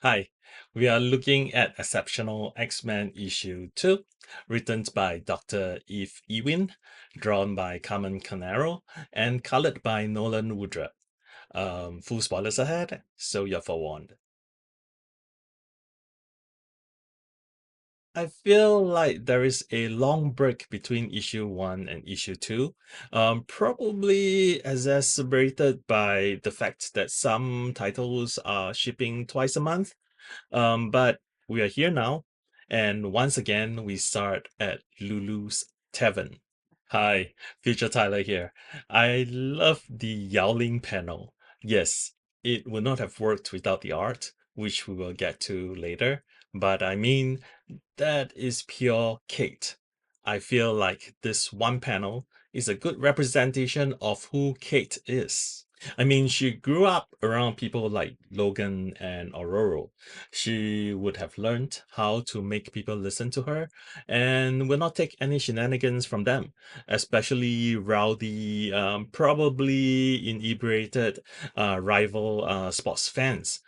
Hi, we are looking at Exceptional X-Men issue 2, written by Dr. Ewing, drawn by Carmen Carnero, and colored by Nolan Woodard. Full spoilers ahead, so you're forewarned. I feel like there is a long break between issue 1 and issue 2, probably exacerbated by the fact that some titles are shipping twice a month. But we are here now, and once again, we start at Lulu's Tavern. Hi, Future Tyler here. I love the Yowling panel. Yes, it would not have worked without the art, which we will get to later, but I mean, that is pure Kate. I feel like this one panel is a good representation of who Kate is. I mean, she grew up around people like Logan and Aurora. She would have learned how to make people listen to her and will not take any shenanigans from them, especially rowdy, probably inebriated rival sports fans.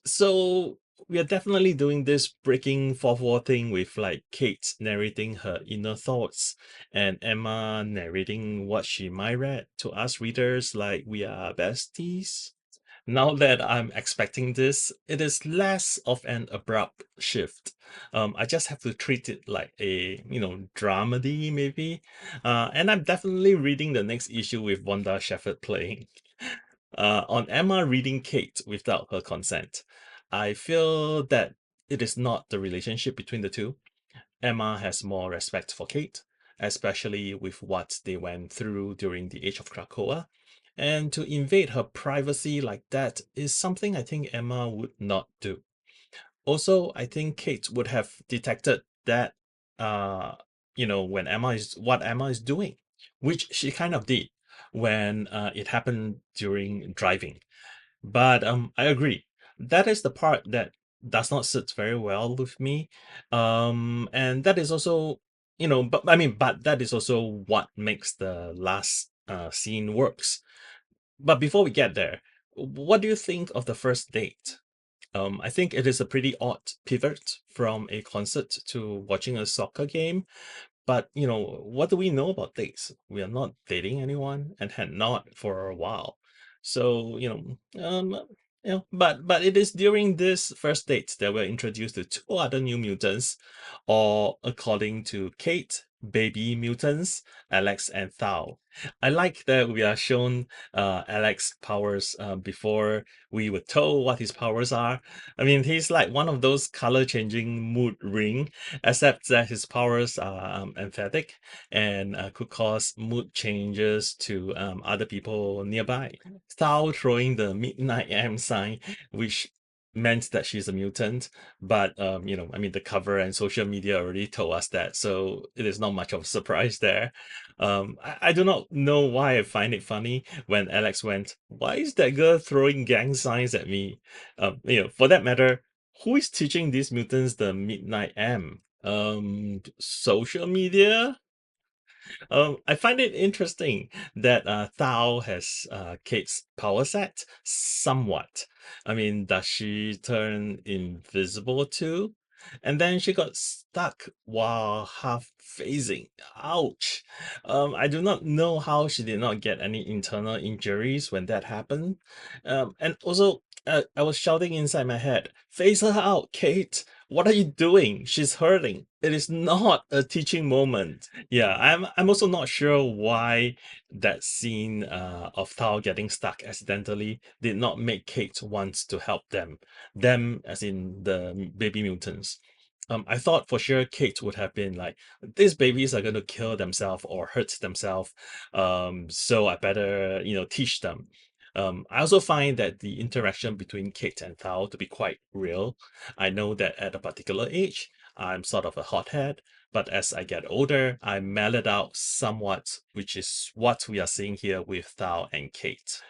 So we are definitely doing this breaking fourth wall thing with like Kate narrating her inner thoughts and Emma narrating what she might read to us readers like we are besties. Now that I'm expecting this, it is less of an abrupt shift. I just have to treat it like a, dramedy maybe. And I'm definitely reading the next issue with Wanda Shepherd playing. On Emma reading Kate without her consent. I feel that it is not the relationship between the two. Emma has more respect for Kate, especially with what they went through during the Age of Krakoa. And to invade her privacy like that is something I think Emma would not do. Also, I think Kate would have detected that, when what Emma is doing, which she kind of did when it happened during driving. But I agree. That is the part that does not sit very well with me. And that is also, but that is also what makes the last scene works. But before we get there, what do you think of the first date? I think it is a pretty odd pivot from a concert to watching a soccer game. But what do we know about dates? We are not dating anyone and had not for a while. So, but it is during this first date that we're introduced to two other new mutants, or according to Kate, baby mutants, Alex and Thao. I like that we are shown Alex powers before we were told what his powers are. I mean, he's like one of those color changing mood ring, except that his powers are emphatic and could cause mood changes to other people nearby. Thao throwing the midnight M sign, which meant that she's a mutant, but I mean, the cover and social media already told us that, so it is not much of a surprise there. I do not know why I find it funny when Alex went, "Why is that girl throwing gang signs at me?" For that matter, who is teaching these mutants the midnight M? Social media? I find it interesting that Thao has Kate's power set somewhat. I mean, does she turn invisible too? And then she got stuck while half phasing. Ouch. I do not know how she did not get any internal injuries when that happened. And also, I was shouting inside my head, phase her out, Kate. What are you doing? She's hurting. It is not a teaching moment. Yeah, I'm also not sure why that scene of Tao getting stuck accidentally did not make Kate want to help them. Them as in the baby mutants. I thought for sure Kate would have been like, these babies are gonna kill themselves or hurt themselves. So I better, teach them. I also find that the interaction between Kate and Tao to be quite real. I know that at a particular age, I'm sort of a hothead, but as I get older, I mellowed out somewhat, which is what we are seeing here with Thao and Kate.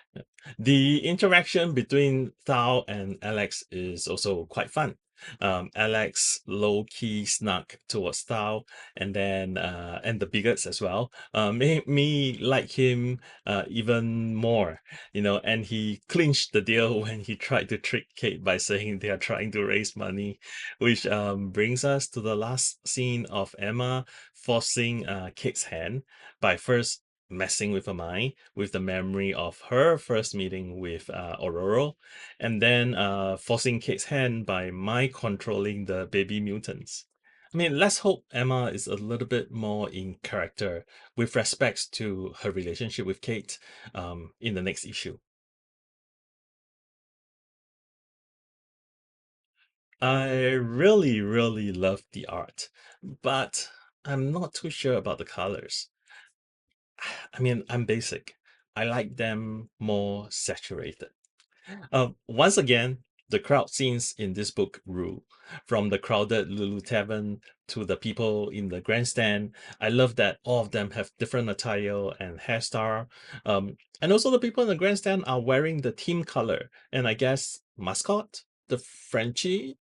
The interaction between Thao and Alex is also quite fun. Alex low-key snuck towards Tao, and then and the bigots as well made me like him even more, and he clinched the deal when he tried to trick Kate by saying they are trying to raise money, which brings us to the last scene of Emma forcing Kate's hand by first messing with her mind with the memory of her first meeting with Aurora, and then forcing Kate's hand by mind controlling the baby mutants. I mean, let's hope Emma is a little bit more in character with respects to her relationship with Kate in the next issue. I really, really love the art, but I'm not too sure about the colors. I mean, I'm basic. I like them more saturated. Once again, the crowd scenes in this book rule. From the crowded Lulu Tavern to the people in the grandstand, I love that all of them have different attire and hairstyle. And also the people in the grandstand are wearing the team color and I guess mascot, the Frenchie.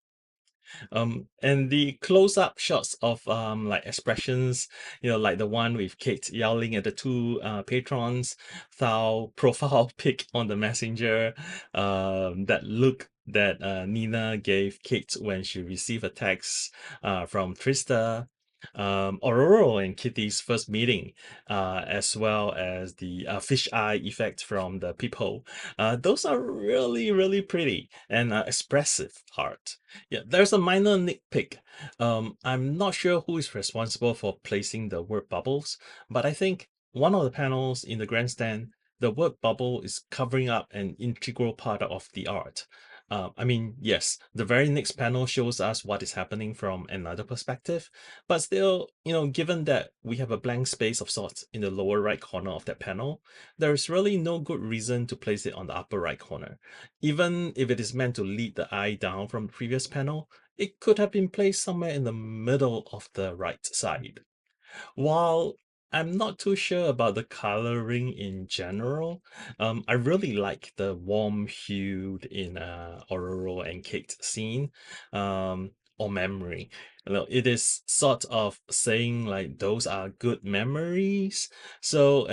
And the close-up shots of like expressions, like the one with Kate yelling at the two patrons, Thao profile pic on the messenger, that look that Nina gave Kate when she received a text from Trista, Aurora and Kitty's first meeting, as well as the fisheye effect from the peephole. Those are really, really pretty and expressive art. Yeah, there's a minor nitpick. I'm not sure who is responsible for placing the word bubbles, but I think one of the panels in the grandstand, the word bubble is covering up an integral part of the art. I mean, yes, the very next panel shows us what is happening from another perspective, but still, given that we have a blank space of sorts in the lower right corner of that panel, there is really no good reason to place it on the upper right corner. Even if it is meant to lead the eye down from the previous panel, it could have been placed somewhere in the middle of the right side. While I'm not too sure about the coloring in general, I really like the warm hued in Aurora and Kate scene, or memory. It is sort of saying like those are good memories. So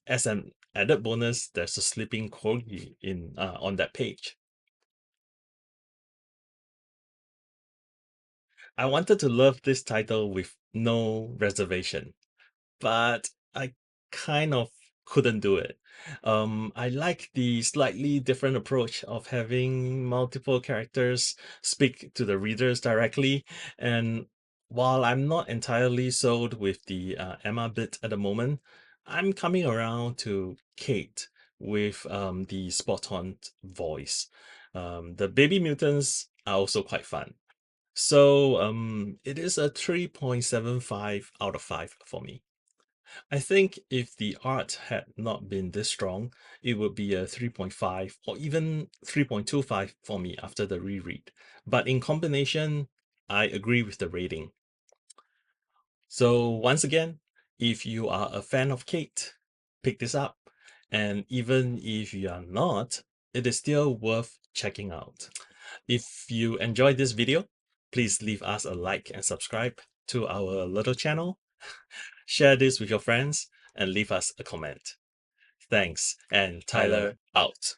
as an added bonus, there's a sleeping corgi in on that page. I wanted to love this title with no reservation, but I kind of couldn't do it. I like the slightly different approach of having multiple characters speak to the readers directly. And while I'm not entirely sold with the Emma bit at the moment, I'm coming around to Kate with the spot on voice. The baby mutants are also quite fun. So it is a 3.75 out of 5 for me. I think if the art had not been this strong, it would be a 3.5 or even 3.25 for me after the reread. But in combination, I agree with the rating. So once again, if you are a fan of Kate, pick this up. And even if you are not, it is still worth checking out. If you enjoyed this video, please leave us a like and subscribe to our little channel. Share this with your friends and leave us a comment. Thanks, and Tyler out.